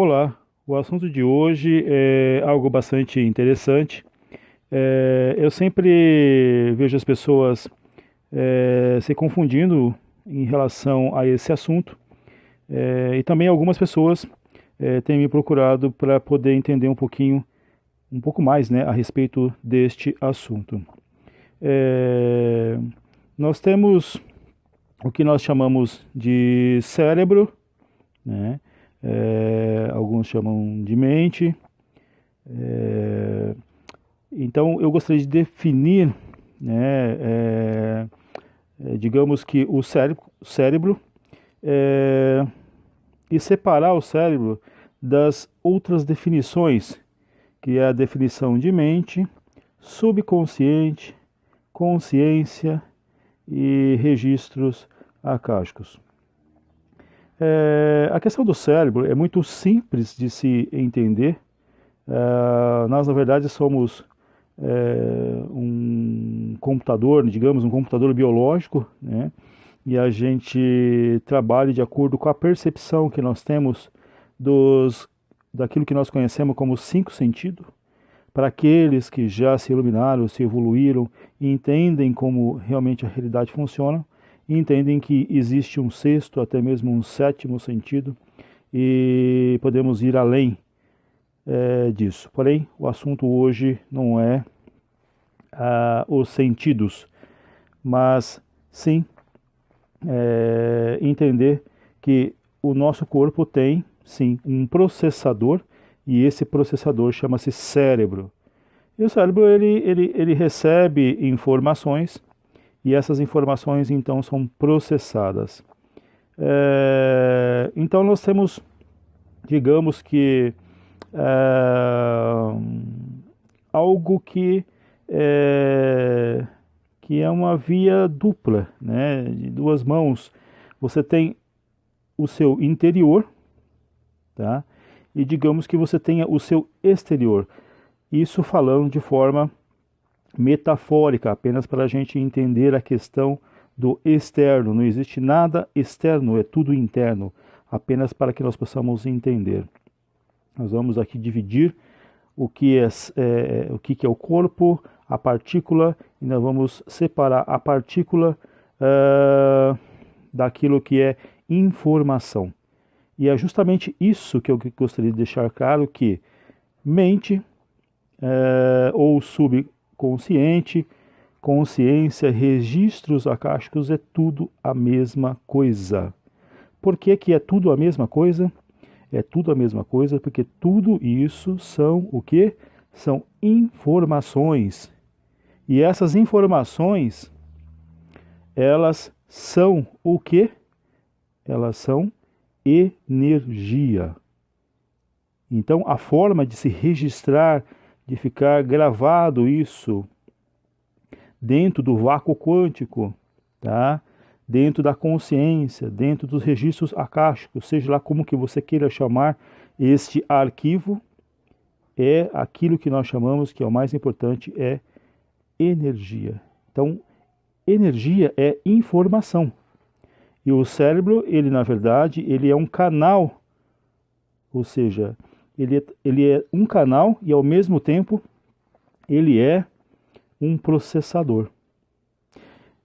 Olá, o assunto de hoje é algo bastante interessante. Eu sempre vejo as pessoas se confundindo em relação a esse assunto, e também algumas pessoas têm me procurado para poder entender um pouco mais, né, a respeito deste assunto. É, Nós temos o que nós chamamos de cérebro, né? Alguns chamam de mente. É, então, eu gostaria de definir, né, digamos que o cérebro é, e separar o cérebro das outras definições, que é a definição de mente, subconsciente, consciência e registros acásticos. A questão do cérebro é muito simples de se entender. Nós, na verdade, somos um computador, digamos, um computador biológico, né? E a gente trabalha de acordo com a percepção que nós temos daquilo que nós conhecemos como cinco sentidos. Para aqueles que já se iluminaram, se evoluíram e entendem como realmente a realidade funciona, e entendem que existe um sexto, até mesmo um sétimo sentido, e podemos ir além disso. Porém, o assunto hoje não é os sentidos, mas sim entender que o nosso corpo tem, sim, um processador, e esse processador chama-se cérebro. E o cérebro ele recebe informações, e essas informações então são processadas. Então nós temos, digamos que, é, algo que é uma via dupla, né, de duas mãos. Você tem o seu interior, tá? E digamos que você tenha o seu exterior. Isso falando de forma metafórica, apenas para a gente entender a questão do externo. Não existe nada externo, é tudo interno, apenas para que nós possamos entender. Nós vamos aqui dividir o que é o corpo, a partícula, e nós vamos separar a partícula daquilo que é informação. E é justamente isso que eu gostaria de deixar claro, que mente ou subconsciente, consciência, registros acásticos, é tudo a mesma coisa. Por que é tudo a mesma coisa? É tudo a mesma coisa porque tudo isso são o quê? São informações. E essas informações, elas são o quê? Elas são energia. Então, a forma de se registrar, de ficar gravado isso dentro do vácuo quântico, tá? Dentro da consciência, dentro dos registros acásticos, seja lá como que você queira chamar este arquivo, é aquilo que nós chamamos, que é o mais importante, é energia. Então, energia é informação. E o cérebro, ele na verdade, ele é um canal, ou seja, ele é um canal e ao mesmo tempo ele é um processador.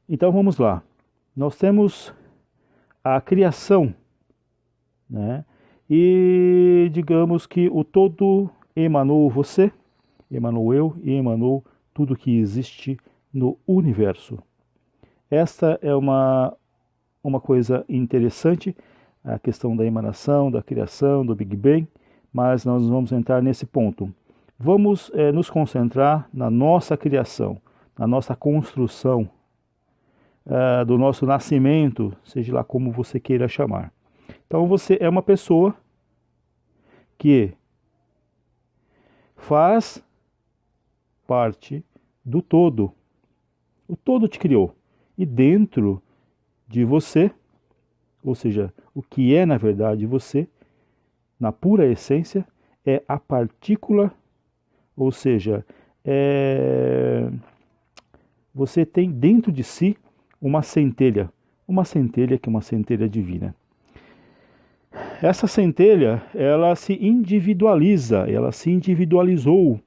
Então vamos lá. Nós temos a criação, né? E digamos que o todo emanou você, emanou eu e emanou tudo que existe no universo. Esta é uma coisa interessante, a questão da emanação, da criação, do Big Bang, mas nós vamos entrar nesse ponto. Vamos nos concentrar na nossa criação, na nossa construção, do nosso nascimento, seja lá como você queira chamar. Então você é uma pessoa que faz parte do todo. O todo te criou. E dentro de você, ou seja, o que é na verdade você, na pura essência, é a partícula, ou seja, você tem dentro de si uma centelha que é uma centelha divina. essa centelha, ela se individualiza, ela se individualizou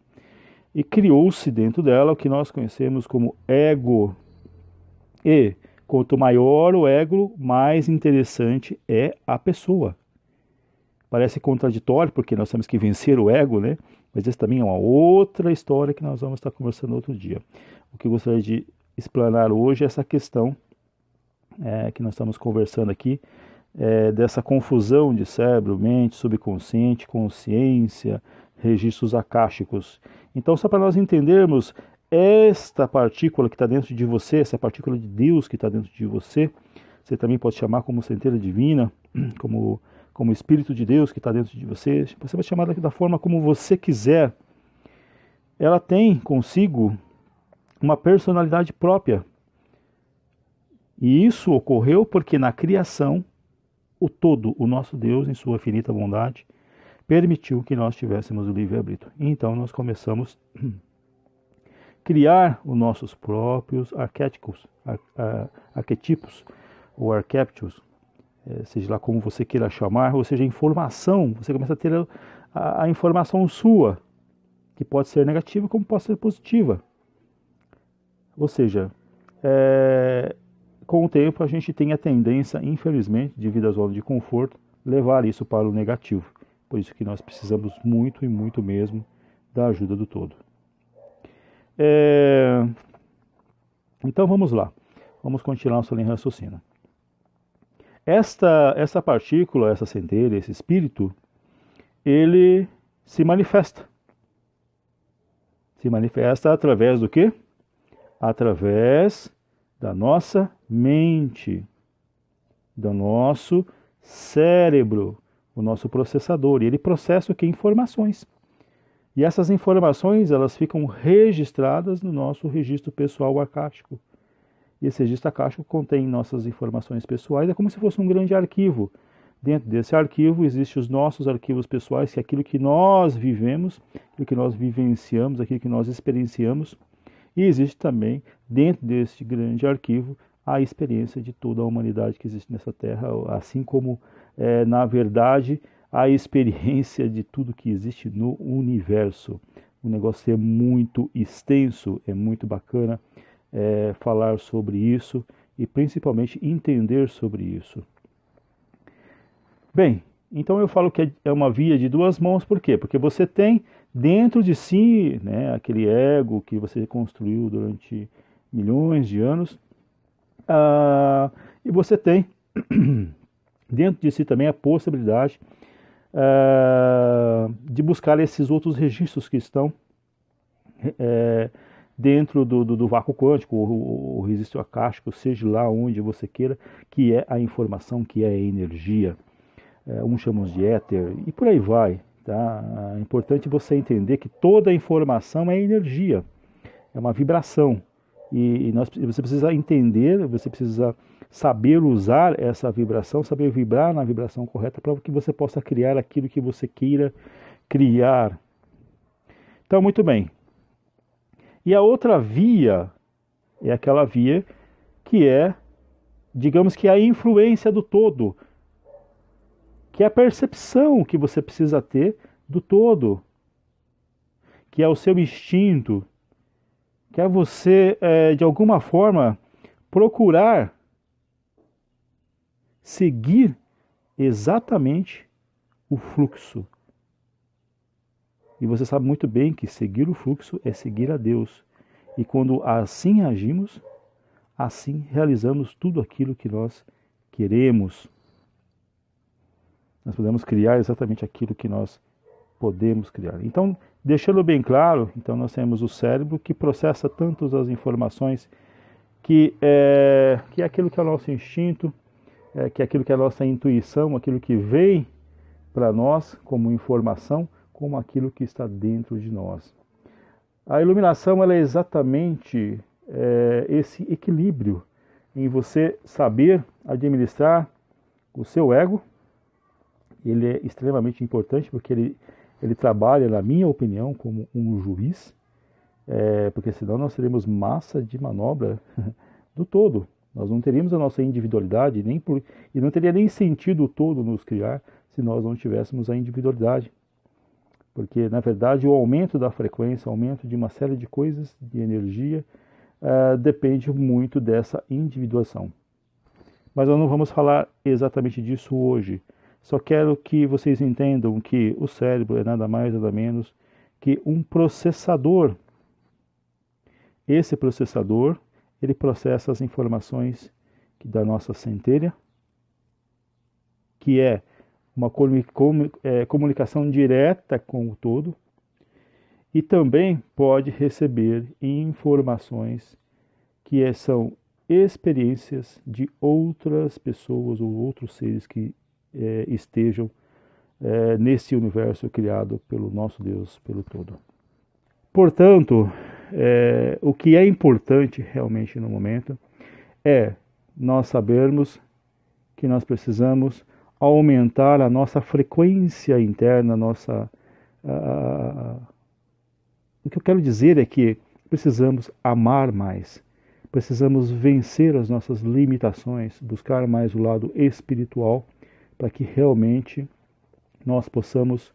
e criou-se dentro dela o que nós conhecemos como ego. E quanto maior o ego, mais interessante é a pessoa. Parece contraditório, porque nós temos que vencer o ego, né? Mas essa também é uma outra história que nós vamos estar conversando outro dia. O que eu gostaria de explanar hoje é essa questão que nós estamos conversando aqui, dessa confusão de cérebro, mente, subconsciente, consciência, registros akáshicos. Então, só para nós entendermos esta partícula que está dentro de você, essa partícula de Deus que está dentro de você, você também pode chamar como centelha divina, como Espírito de Deus que está dentro de você, você vai chamar da forma como você quiser. Ela tem consigo uma personalidade própria. E isso ocorreu porque na criação, o todo, o nosso Deus, em sua infinita bondade, permitiu que nós tivéssemos o livre-arbítrio. Então nós começamos a criar os nossos próprios arquetipos ou arquétipos, seja lá como você queira chamar, ou seja, informação. Você começa a ter a informação sua, que pode ser negativa como pode ser positiva. Ou seja, com o tempo a gente tem a tendência, infelizmente, devido à zona de conforto, levar isso para o negativo. Por isso que nós precisamos muito e muito mesmo da ajuda do todo. Então vamos lá, vamos continuar nossa linha de raciocínio. Essa partícula, essa centelha, esse espírito, ele se manifesta. Se manifesta através do quê? Através da nossa mente, do nosso cérebro, o nosso processador. E ele processa o que? Informações. E essas informações, elas ficam registradas no nosso registro pessoal akáshico. E esse registro akáshico contém nossas informações pessoais, é como se fosse um grande arquivo. Dentro desse arquivo existem os nossos arquivos pessoais, que é aquilo que nós vivemos, aquilo que nós vivenciamos, aquilo que nós experienciamos. E existe também, dentro deste grande arquivo, a experiência de toda a humanidade que existe nessa Terra, assim como, na verdade, a experiência de tudo que existe no universo. O negócio é muito extenso, é muito bacana falar sobre isso e principalmente entender sobre isso. Bem, então eu falo que é uma via de duas mãos, por quê? Porque você tem dentro de si, né, aquele ego que você construiu durante milhões de anos, e você tem dentro de si também a possibilidade de buscar esses outros registros que estão dentro do vácuo quântico, o registro akáshico, seja lá onde você queira, que é a informação, que é a energia. Uns chamam de éter, e por aí vai. Tá? É importante você entender que toda informação é energia, é uma vibração. E você precisa entender, você precisa saber usar essa vibração, saber vibrar na vibração correta para que você possa criar aquilo que você queira criar. Então, muito bem. E a outra via é aquela via que é, digamos que a influência do todo, que é a percepção que você precisa ter do todo, que é o seu instinto, que é você, de alguma forma, procurar seguir exatamente o fluxo. E você sabe muito bem que seguir o fluxo é seguir a Deus. E quando assim agimos, assim realizamos tudo aquilo que nós queremos. Nós podemos criar exatamente aquilo que nós podemos criar. Então, deixando bem claro, então nós temos o cérebro que processa tantas as informações que é aquilo que é o nosso instinto, que é aquilo que é a nossa intuição, aquilo que vem para nós como informação, como aquilo que está dentro de nós. A iluminação ela é exatamente esse equilíbrio em você saber administrar o seu ego. Ele é extremamente importante porque ele trabalha, na minha opinião, como um juiz, porque senão nós seremos massa de manobra do todo. Nós não teríamos a nossa individualidade e não teria nem sentido todo nos criar se nós não tivéssemos a individualidade. Porque, na verdade, o aumento da frequência, o aumento de uma série de coisas, de energia, depende muito dessa individuação. Mas nós não vamos falar exatamente disso hoje. Só quero que vocês entendam que o cérebro é nada mais, nada menos que um processador. Esse processador, ele processa as informações da nossa centelha, que é uma comunicação direta com o todo, e também pode receber informações que são experiências de outras pessoas ou outros seres que estejam nesse universo criado pelo nosso Deus, pelo todo. Portanto, o que é importante realmente no momento é nós sabermos que nós precisamos aumentar a nossa frequência interna, o que eu quero dizer é que precisamos amar mais, precisamos vencer as nossas limitações, buscar mais o lado espiritual, para que realmente nós possamos,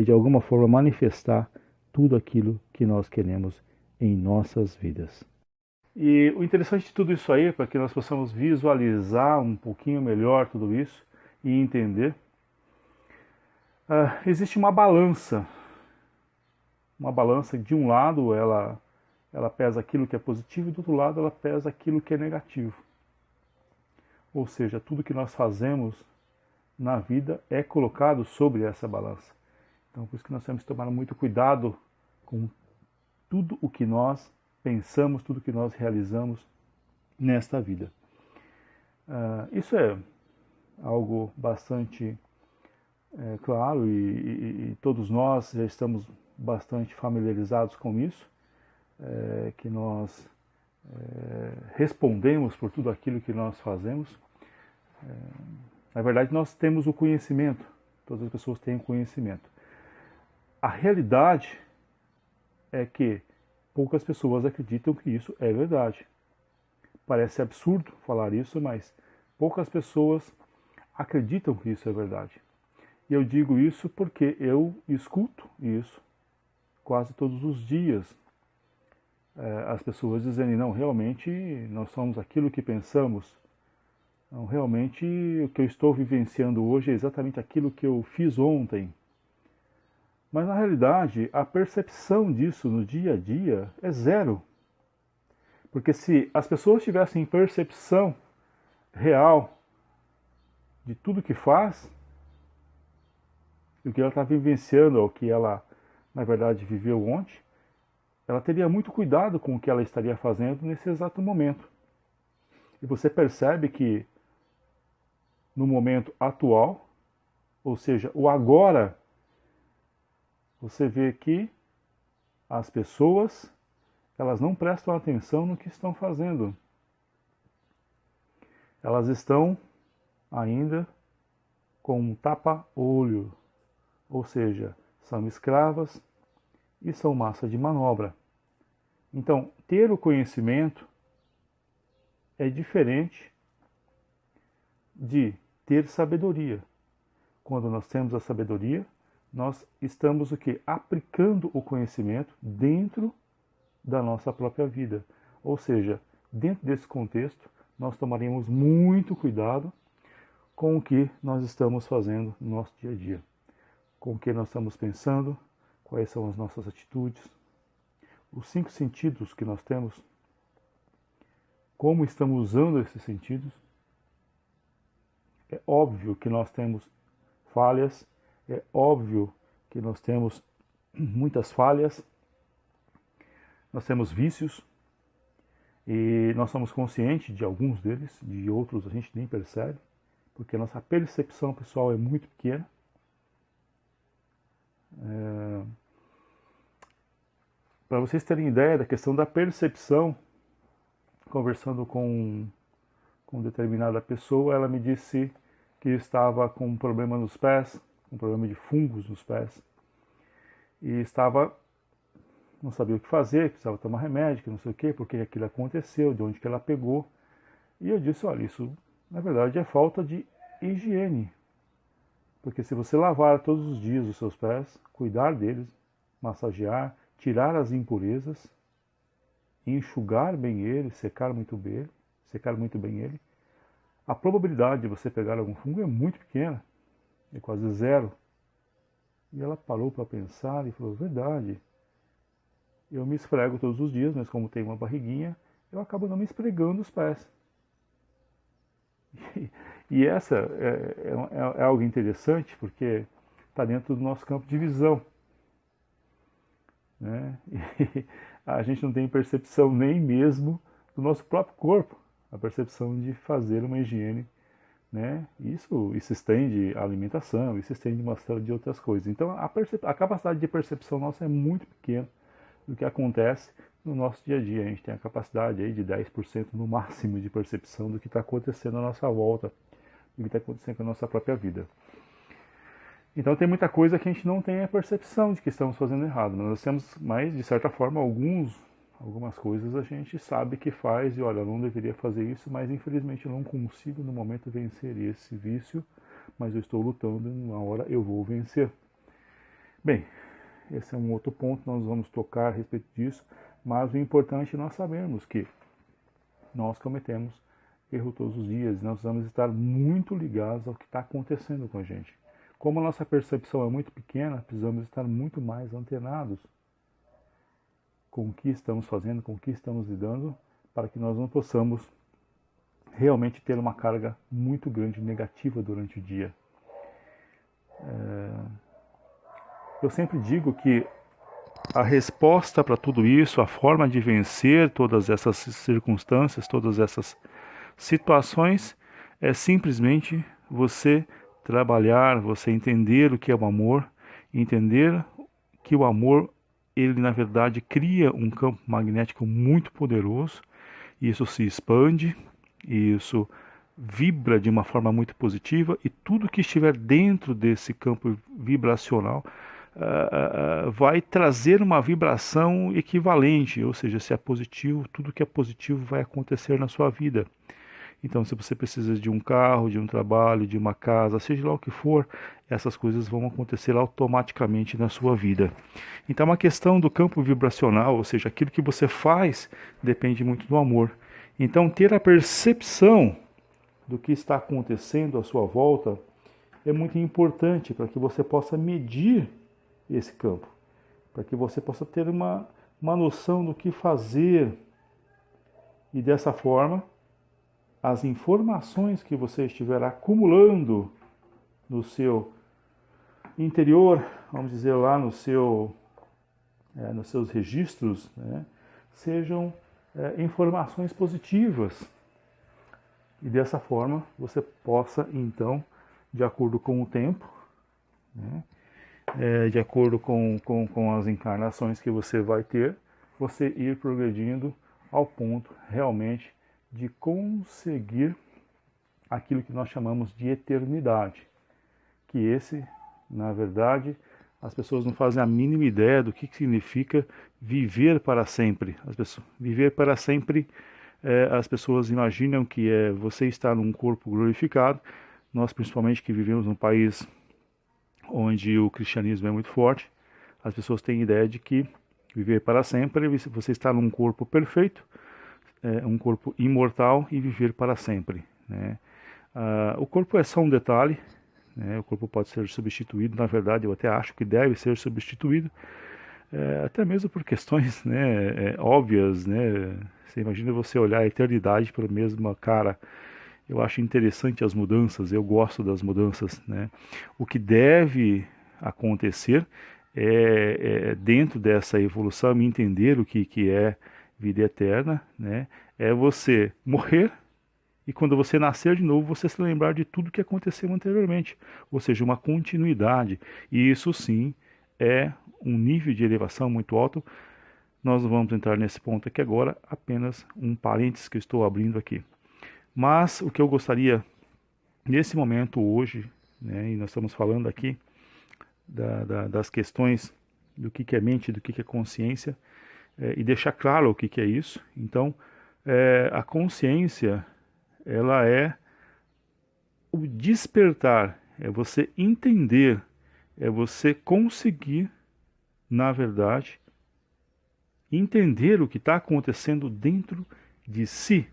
de alguma forma, manifestar tudo aquilo que nós queremos em nossas vidas. E o interessante de tudo isso aí, para que nós possamos visualizar um pouquinho melhor tudo isso e entender, existe uma balança. Uma balança que de um lado ela pesa aquilo que é positivo e do outro lado ela pesa aquilo que é negativo. Ou seja, tudo que nós fazemos na vida é colocado sobre essa balança. Então por isso que nós temos que tomar muito cuidado com tudo o que nós pensamos, tudo o que nós realizamos nesta vida. Isso é algo bastante claro e todos nós já estamos bastante familiarizados com isso, que nós respondemos por tudo aquilo que nós fazemos. Na verdade, nós temos o conhecimento, todas as pessoas têm o conhecimento. A realidade é que poucas pessoas acreditam que isso é verdade. Parece absurdo falar isso, mas poucas pessoas acreditam que isso é verdade. E eu digo isso porque eu escuto isso quase todos os dias. As pessoas dizendo, não, realmente nós somos aquilo que pensamos. Não, realmente o que eu estou vivenciando hoje é exatamente aquilo que eu fiz ontem. Mas na realidade, a percepção disso no dia a dia é zero. Porque se as pessoas tivessem percepção real de tudo que faz, e o que ela está vivenciando, ou o que ela, na verdade, viveu ontem, ela teria muito cuidado com o que ela estaria fazendo nesse exato momento. E você percebe que no momento atual, ou seja, o agora, você vê que as pessoas, elas não prestam atenção no que estão fazendo. Elas estão ainda com um tapa-olho, ou seja, são escravas e são massa de manobra. Então, ter o conhecimento é diferente de ter sabedoria. Quando nós temos a sabedoria, nós estamos o quê? Aplicando o conhecimento dentro da nossa própria vida. Ou seja, dentro desse contexto, nós tomaremos muito cuidado com o que nós estamos fazendo no nosso dia a dia. Com o que nós estamos pensando, quais são as nossas atitudes, os 5 sentidos que nós temos, como estamos usando esses sentidos. É óbvio que nós temos falhas, é óbvio que nós temos muitas falhas, nós temos vícios e nós somos conscientes de alguns deles, de outros a gente nem percebe, porque a nossa percepção pessoal é muito pequena. Para vocês terem ideia da questão da percepção, conversando com determinada pessoa, ela me disse que estava com um problema nos pés, um problema de fungos nos pés, e não sabia o que fazer, precisava tomar remédio, que não sei o quê, porque aquilo aconteceu, de onde que ela pegou, E eu disse, olha, isso na verdade é falta de higiene. Porque se você lavar todos os dias os seus pés, cuidar deles, massagear, tirar as impurezas, enxugar bem ele, secar muito bem ele, a probabilidade de você pegar algum fungo é muito pequena, é quase zero. E ela parou para pensar e falou, verdade, eu me esfrego todos os dias, mas como tenho uma barriguinha, eu acabo não me esfregando os pés. E essa é algo interessante, porque está dentro do nosso campo de visão. Né? E a gente não tem percepção nem mesmo do nosso próprio corpo, a percepção de fazer uma higiene. Né? Isso estende à alimentação, isso estende uma série de outras coisas. Então a capacidade de percepção nossa é muito pequena do que acontece no nosso dia a dia. A gente tem a capacidade aí de 10% no máximo de percepção do que está acontecendo à nossa volta, do que está acontecendo com a nossa própria vida. Então tem muita coisa que a gente não tem a percepção de que estamos fazendo errado, mas nós temos, mas de certa forma algumas coisas a gente sabe que faz e olha, eu não deveria fazer isso, mas infelizmente eu não consigo no momento vencer esse vício, mas eu estou lutando e uma hora eu vou vencer. Bem, esse é um outro ponto, nós vamos tocar a respeito disso, mas o importante é nós sabermos que nós cometemos erro todos os dias, nós vamos estar muito ligados ao que está acontecendo com a gente. Como a nossa percepção é muito pequena, precisamos estar muito mais antenados com o que estamos fazendo, com o que estamos lidando, para que nós não possamos realmente ter uma carga muito grande negativa durante o dia. Eu sempre digo que a resposta para tudo isso, a forma de vencer todas essas circunstâncias, todas essas situações, é simplesmente você trabalhar, você entender o que é o amor, entender que o amor, ele na verdade cria um campo magnético muito poderoso, e isso se expande, e isso vibra de uma forma muito positiva, e tudo que estiver dentro desse campo vibracional vai trazer uma vibração equivalente, ou seja, se é positivo, tudo que é positivo vai acontecer na sua vida. Então, se você precisa de um carro, de um trabalho, de uma casa, seja lá o que for, essas coisas vão acontecer automaticamente na sua vida. Então, é uma questão do campo vibracional, ou seja, aquilo que você faz depende muito do amor. Então, ter a percepção do que está acontecendo à sua volta é muito importante para que você possa medir esse campo, para que você possa ter uma noção do que fazer e dessa forma as informações que você estiver acumulando no seu interior, vamos dizer lá no seu, nos seus registros, né, sejam informações positivas. E dessa forma você possa então, de acordo com o tempo, né, de acordo com as encarnações que você vai ter, você ir progredindo ao ponto realmente de conseguir aquilo que nós chamamos de eternidade. Que esse, na verdade, as pessoas não fazem a mínima ideia do que significa viver para sempre. Viver para sempre, as pessoas imaginam que é você estar num corpo glorificado. Nós, principalmente que vivemos num país onde o cristianismo é muito forte, as pessoas têm ideia de que viver para sempre, você está num corpo perfeito, um corpo imortal e viver para sempre. Né? O corpo é só um detalhe, né? O corpo pode ser substituído, na verdade eu até acho que deve ser substituído, até mesmo por questões, né, óbvias. Né? Você imagina você olhar a eternidade pela mesma cara. Eu acho interessante as mudanças, eu gosto das mudanças. Né? O que deve acontecer dentro dessa evolução, entender o que é vida eterna, né? É você morrer e quando você nascer de novo, você se lembrar de tudo que aconteceu anteriormente, ou seja, uma continuidade. E isso sim é um nível de elevação muito alto. Nós não vamos entrar nesse ponto aqui agora, apenas um parênteses que eu estou abrindo aqui. Mas o que eu gostaria, nesse momento hoje, né, e nós estamos falando aqui das questões do que é mente, do que é consciência, e deixar claro o que é isso. Então, a consciência ela é o despertar, é você entender, é você conseguir, na verdade, entender o que está acontecendo dentro de si,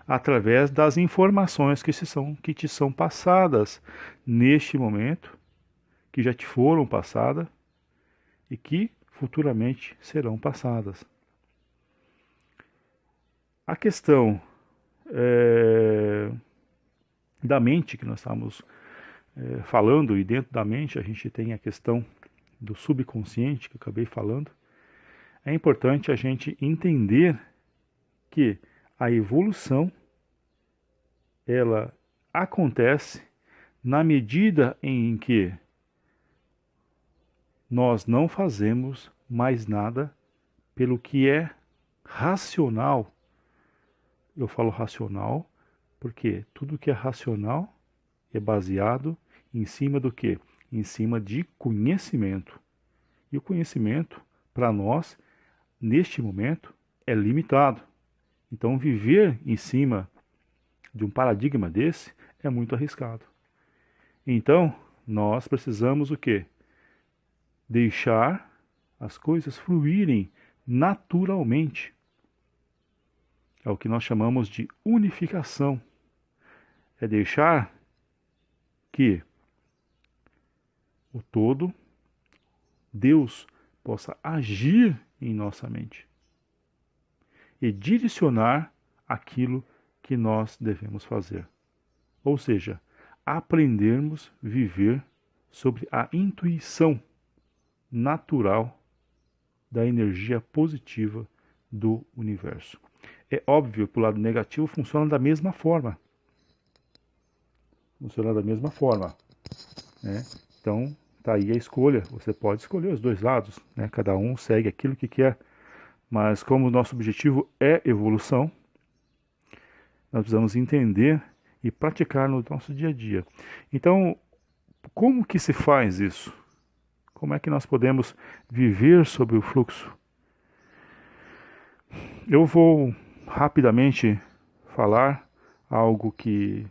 através das informações que te são passadas neste momento, que já te foram passadas e que futuramente serão passadas. A questão da mente que nós estamos falando, e dentro da mente a gente tem a questão do subconsciente que eu acabei falando, é importante a gente entender que a evolução ela acontece na medida em que nós não fazemos mais nada pelo que é racional. Eu falo racional porque tudo que é racional é baseado em cima do quê? Em cima de conhecimento. E o conhecimento, para nós, neste momento, é limitado. Então, viver em cima de um paradigma desse é muito arriscado. Então, nós precisamos o quê? Deixar as coisas fluírem naturalmente. É o que nós chamamos de unificação. É deixar que o todo, Deus, possa agir em nossa mente e direcionar aquilo que nós devemos fazer. Ou seja, aprendermos a viver sobre a intuição natural da energia positiva do universo. É óbvio que o lado negativo funciona da mesma forma. Né? Então, está aí a escolha. Você pode escolher os dois lados. Né? Cada um segue aquilo que quer. Mas como o nosso objetivo é evolução, nós precisamos entender e praticar no nosso dia a dia. Então, como que se faz isso? Como é que nós podemos viver sob o fluxo? Eu vou rapidamente falar algo que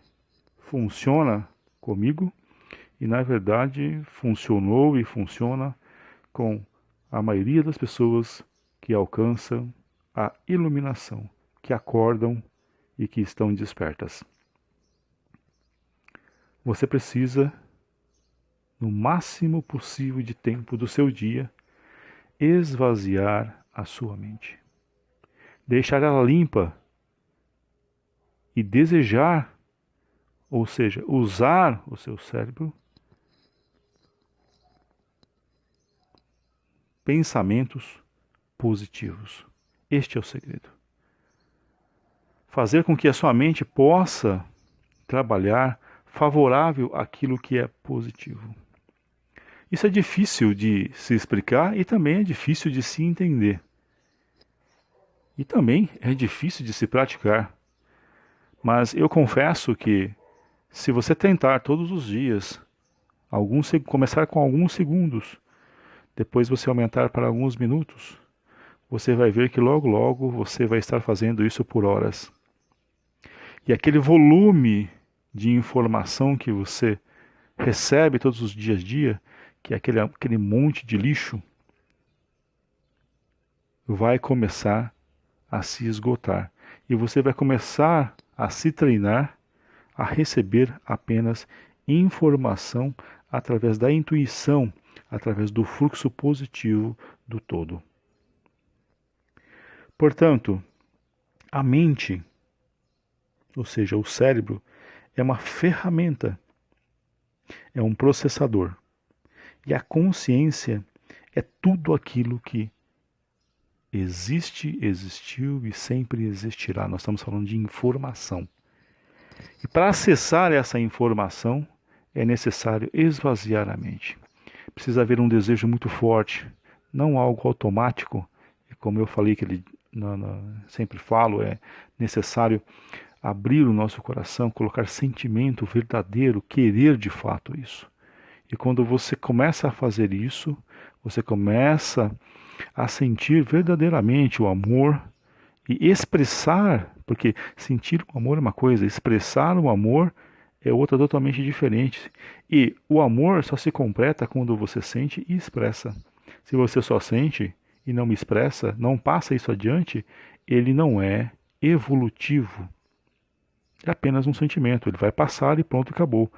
funciona comigo e, na verdade, funcionou e funciona com a maioria das pessoas que alcançam a iluminação, que acordam e que estão despertas. Você precisa, no máximo possível de tempo do seu dia, esvaziar a sua mente. Deixar ela limpa e desejar, ou seja, usar o seu cérebro, pensamentos positivos. Este é o segredo. Fazer com que a sua mente possa trabalhar favorável àquilo que é positivo. Isso é difícil de se explicar e também é difícil de se entender. E também é difícil de se praticar. Mas eu confesso que se você tentar todos os dias, começar com alguns segundos, depois você aumentar para alguns minutos, você vai ver que logo logo você vai estar fazendo isso por horas. E aquele volume de informação que você recebe todos os dias a dia, que é aquele monte de lixo, vai começar a se esgotar. E você vai começar a se treinar a receber apenas informação através da intuição, através do fluxo positivo do todo. Portanto, a mente, ou seja, o cérebro, é uma ferramenta, é um processador. E a consciência é tudo aquilo que existe, existiu e sempre existirá. Nós estamos falando de informação. E para acessar essa informação, é necessário esvaziar a mente. Precisa haver um desejo muito forte, não algo automático. E como eu falei, sempre falo, é necessário abrir o nosso coração, colocar sentimento verdadeiro, querer de fato isso. E quando você começa a fazer isso, você começa a sentir verdadeiramente o amor e expressar Porque sentir o amor é uma coisa, expressar o amor é outra totalmente diferente. E o amor só se completa quando você sente e expressa. Se você só sente e não expressa, não passa isso adiante, ele não é evolutivo. É apenas um sentimento, ele vai passar e pronto, acabou.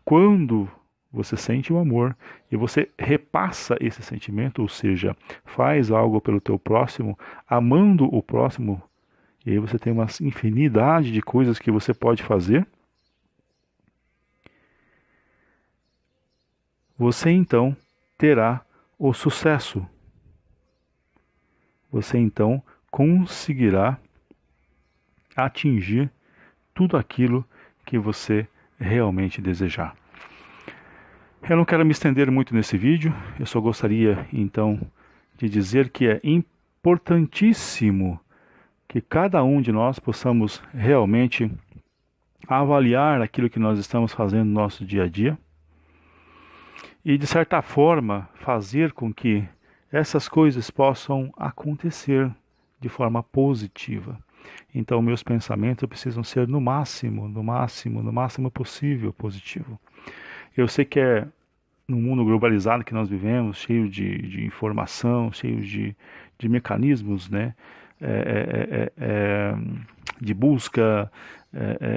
Quando você sente o amor e você repassa esse sentimento, ou seja, faz algo pelo teu próximo, amando o próximo, e aí você tem uma infinidade de coisas que você pode fazer, você então terá o sucesso. Você então conseguirá atingir tudo aquilo que você realmente desejar. Eu não quero me estender muito nesse vídeo, eu só gostaria então de dizer que é importantíssimo que cada um de nós possamos realmente avaliar aquilo que nós estamos fazendo no nosso dia a dia e, de certa forma, fazer com que essas coisas possam acontecer de forma positiva. Então, meus pensamentos precisam ser no máximo possível positivo. Eu sei que é no mundo globalizado que nós vivemos, cheio de informação, cheio de mecanismos, né? De busca,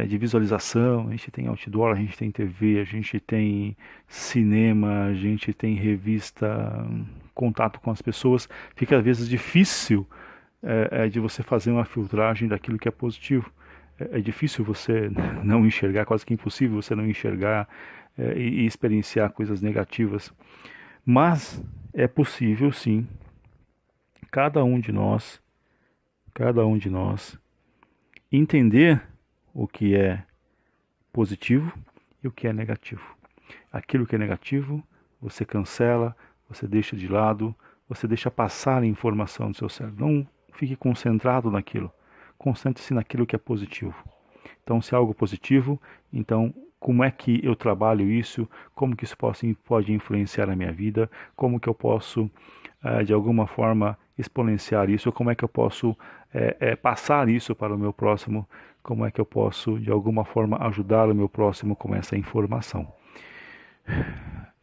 de visualização. A gente tem outdoor, a gente tem TV, a gente tem cinema, a gente tem revista, contato com as pessoas. Fica às vezes difícil de você fazer uma filtragem daquilo que é positivo. É difícil você não enxergar, quase que impossível você não enxergar e experienciar coisas negativas. Mas é possível sim, cada um de nós, entender o que é positivo e o que é negativo. Aquilo que é negativo, você cancela, você deixa de lado, você deixa passar a informação do seu cérebro. Não fique concentrado naquilo. Concentre-se naquilo que é positivo. Então, se é algo positivo, então como é que eu trabalho isso? Como que isso pode influenciar a minha vida? Como que eu posso, de alguma forma, exponenciar isso? Como é que eu posso passar isso para o meu próximo? Como é que eu posso, de alguma forma, ajudar o meu próximo com essa informação?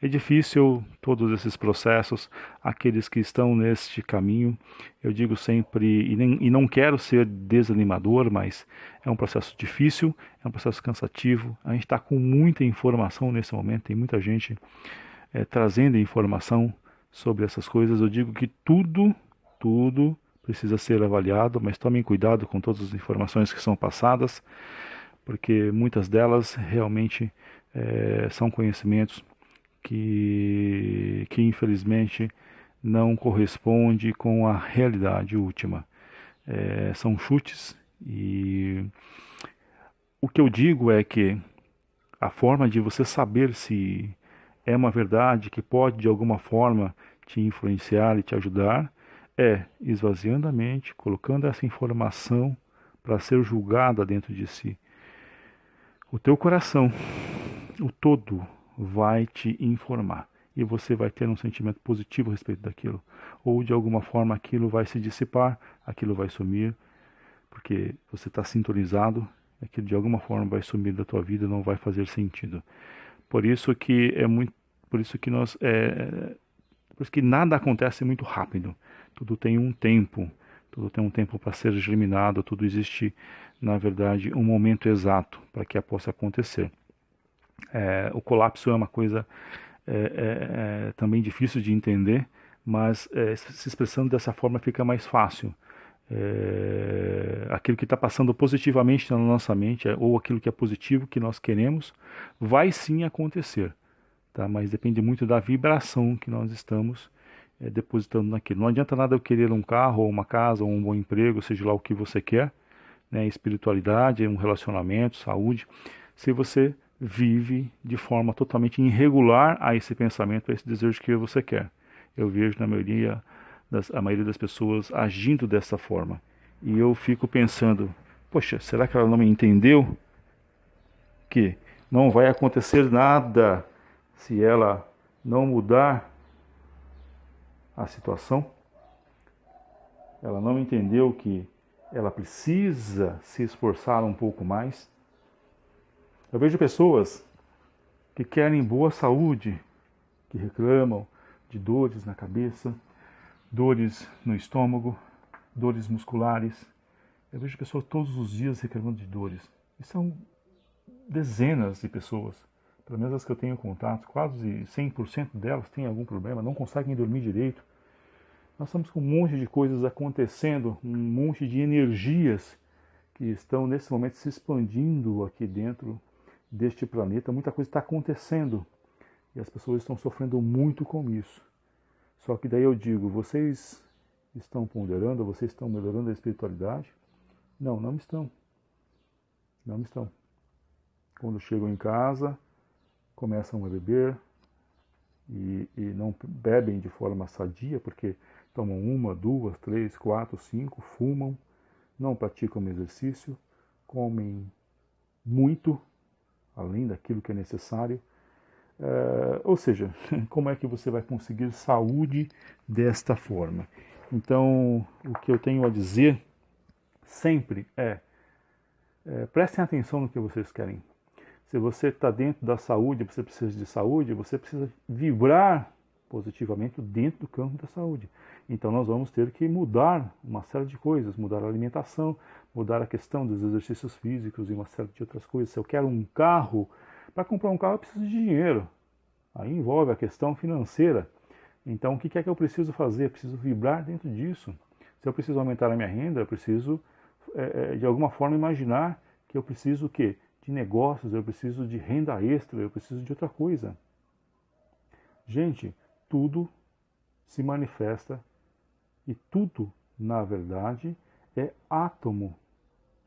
É difícil todos esses processos, aqueles que estão neste caminho, eu digo sempre, e não quero ser desanimador, mas é um processo difícil, é um processo cansativo, a gente está com muita informação nesse momento, tem muita gente trazendo informação sobre essas coisas, eu digo que tudo precisa ser avaliado, mas tomem cuidado com todas as informações que são passadas, porque muitas delas realmente são conhecimentos que infelizmente não corresponde com a realidade última. São chutes e o que eu digo é que a forma de você saber se é uma verdade que pode de alguma forma te influenciar e te ajudar é esvaziando a mente, colocando essa informação para ser julgada dentro de si. O teu coração, o todo, vai te informar e você vai ter um sentimento positivo a respeito daquilo, ou de alguma forma aquilo vai se dissipar, aquilo vai sumir, porque você está sintonizado, aquilo de alguma forma vai sumir da tua vida, não vai fazer sentido. Por isso que por isso que por isso que nada acontece muito rápido. Tudo tem um tempo, tudo tem um tempo para ser germinado, tudo existe, na verdade, um momento exato para que possa acontecer. O colapso é uma coisa também difícil de entender, mas se expressando dessa forma fica mais fácil. Aquilo que está passando positivamente na nossa mente, ou aquilo que é positivo que nós queremos, vai sim acontecer, tá? Mas depende muito da vibração que nós estamos depositando naquilo. Não adianta nada eu querer um carro, ou uma casa, ou um bom emprego, seja lá o que você quer, né? Espiritualidade, um relacionamento, saúde, se você vive de forma totalmente irregular a esse pensamento, a esse desejo que você quer. Eu vejo a maioria das pessoas agindo dessa forma. E eu fico pensando, poxa, será que ela não me entendeu? Que não vai acontecer nada se ela não mudar a situação? Ela não entendeu que ela precisa se esforçar um pouco mais. Eu vejo pessoas que querem boa saúde, que reclamam de dores na cabeça, dores no estômago, dores musculares. Eu vejo pessoas todos os dias reclamando de dores. E são dezenas de pessoas, pelo menos as que eu tenho contato, quase 100% delas têm algum problema, não conseguem dormir direito. Nós estamos com um monte de coisas acontecendo, um monte de energias que estão nesse momento se expandindo aqui dentro deste planeta. Muita coisa está acontecendo e as pessoas estão sofrendo muito com isso. Só que daí eu digo, vocês estão ponderando, vocês estão melhorando a espiritualidade? Não, não estão. Não estão. Quando chegam em casa, começam a beber e não bebem de forma sadia, porque tomam 1, 2, 3, 4, 5, fumam, não praticam exercício, comem muito, além daquilo que é necessário. Ou seja, como é que você vai conseguir saúde desta forma? Então, o que eu tenho a dizer sempre prestem atenção no que vocês querem. Se você está dentro da saúde, você precisa de saúde, você precisa vibrar positivamente dentro do campo da saúde. Então nós vamos ter que mudar uma série de coisas, mudar a alimentação, mudar a questão dos exercícios físicos e uma série de outras coisas. Se eu quero um carro, para comprar um carro eu preciso de dinheiro. Aí envolve a questão financeira. Então o que é que eu preciso fazer? Eu preciso vibrar dentro disso. Se eu preciso aumentar a minha renda, eu preciso de alguma forma imaginar que eu preciso o quê? De negócios, eu preciso de renda extra, eu preciso de outra coisa. Gente, tudo se manifesta e tudo, na verdade, é átomo,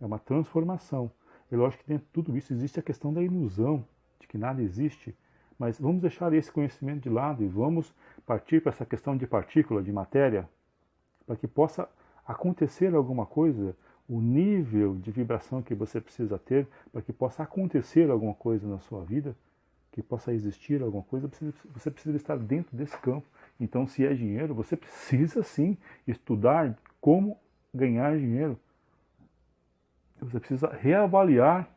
é uma transformação. É lógico que dentro de tudo isso existe a questão da ilusão, de que nada existe, mas vamos deixar esse conhecimento de lado e vamos partir para essa questão de partícula, de matéria, para que possa acontecer alguma coisa, o nível de vibração que você precisa ter para que possa acontecer alguma coisa na sua vida, que possa existir alguma coisa, você precisa estar dentro desse campo. Então, se é dinheiro, você precisa sim estudar como ganhar dinheiro. Você precisa reavaliar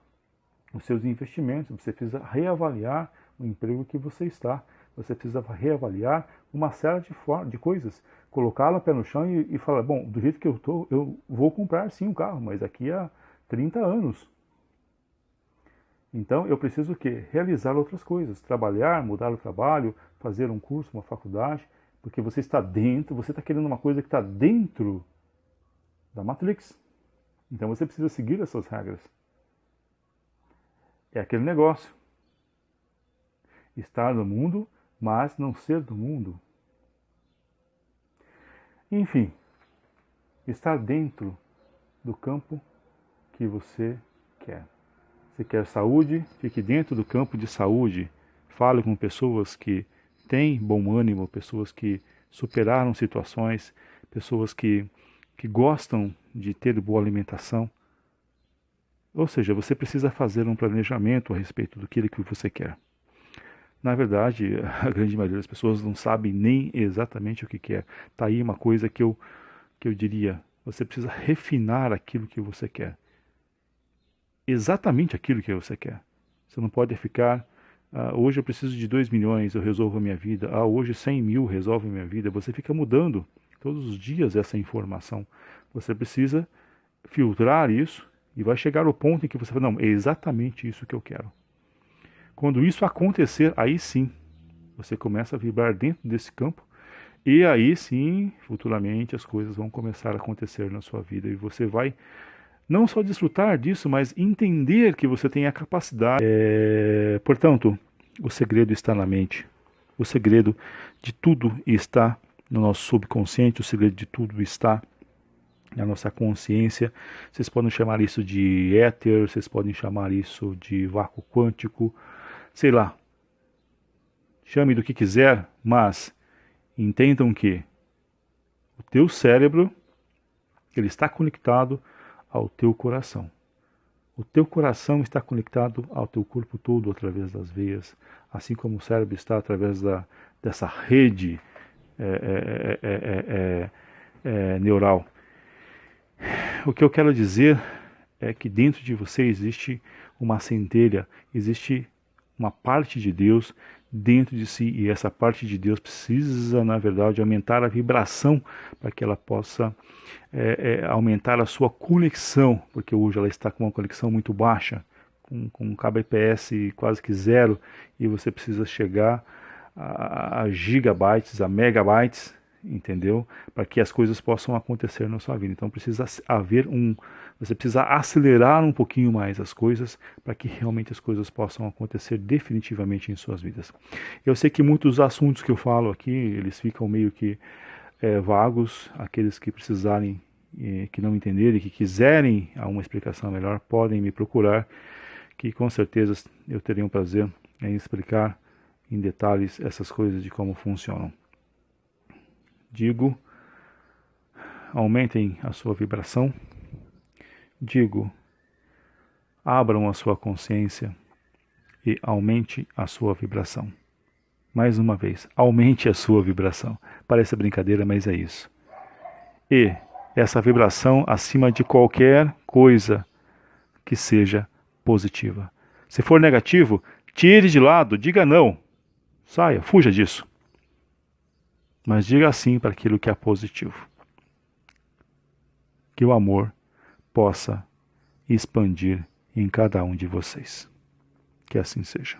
os seus investimentos, você precisa reavaliar o emprego que você está, você precisa reavaliar uma série de coisas, colocá-la pé no chão e falar, bom, do jeito que eu estou, eu vou comprar sim um carro, mas daqui a 30 anos. Então eu preciso o quê? Realizar outras coisas, trabalhar, mudar o trabalho, fazer um curso, uma faculdade, porque você está dentro, você está querendo uma coisa que está dentro da Matrix. Então você precisa seguir essas regras. É aquele negócio. Estar no mundo, mas não ser do mundo. Enfim, estar dentro do campo que você quer. Se quer saúde, fique dentro do campo de saúde. Fale com pessoas que têm bom ânimo, pessoas que superaram situações, pessoas que gostam de ter boa alimentação. Ou seja, você precisa fazer um planejamento a respeito do que você quer. Na verdade, a grande maioria das pessoas não sabe nem exatamente o que quer. Está aí uma coisa que eu diria, você precisa refinar aquilo que você quer. Exatamente aquilo que você quer. Você não pode ficar, hoje eu preciso de 2 milhões, eu resolvo a minha vida. Hoje 100 mil resolve a minha vida. Você fica mudando todos os dias essa informação. Você precisa filtrar isso e vai chegar ao ponto em que você fala, não, é exatamente isso que eu quero. Quando isso acontecer, aí sim, você começa a vibrar dentro desse campo e aí sim, futuramente as coisas vão começar a acontecer na sua vida e você vai não só desfrutar disso, mas entender que você tem a capacidade. Portanto, o segredo está na mente. O segredo de tudo está no nosso subconsciente, o segredo de tudo está na nossa consciência. Vocês podem chamar isso de éter, vocês podem chamar isso de vácuo quântico, sei lá. Chame do que quiser, mas entendam que o teu cérebro, ele está conectado ao teu coração. O teu coração está conectado ao teu corpo todo através das veias, assim como o cérebro está através dessa rede neural. o que eu quero dizer é que dentro de você existe uma centelha, existe uma parte de Deus dentro de si, e essa parte de Deus precisa, na verdade, aumentar a vibração para que ela possa aumentar a sua conexão, porque hoje ela está com uma conexão muito baixa, com um kbps quase que zero, e você precisa chegar a gigabytes, a megabytes, entendeu? Para que as coisas possam acontecer na sua vida. Então precisa haver você precisa acelerar um pouquinho mais as coisas para que realmente as coisas possam acontecer definitivamente em suas vidas. Eu sei que muitos assuntos que eu falo aqui, eles ficam meio que vagos. Aqueles que precisarem, que não entenderem, que quiserem uma explicação melhor, podem me procurar, que com certeza eu terei um prazer em explicar em detalhes essas coisas de como funcionam. Digo, aumentem a sua vibração. Digo, abram a sua consciência e aumente a sua vibração. Mais uma vez, aumente a sua vibração. Parece brincadeira, mas é isso. E essa vibração acima de qualquer coisa que seja positiva. Se for negativo, tire de lado, diga não. Saia, fuja disso. Mas diga sim para aquilo que é positivo. Que o amor possa expandir em cada um de vocês. Que assim seja.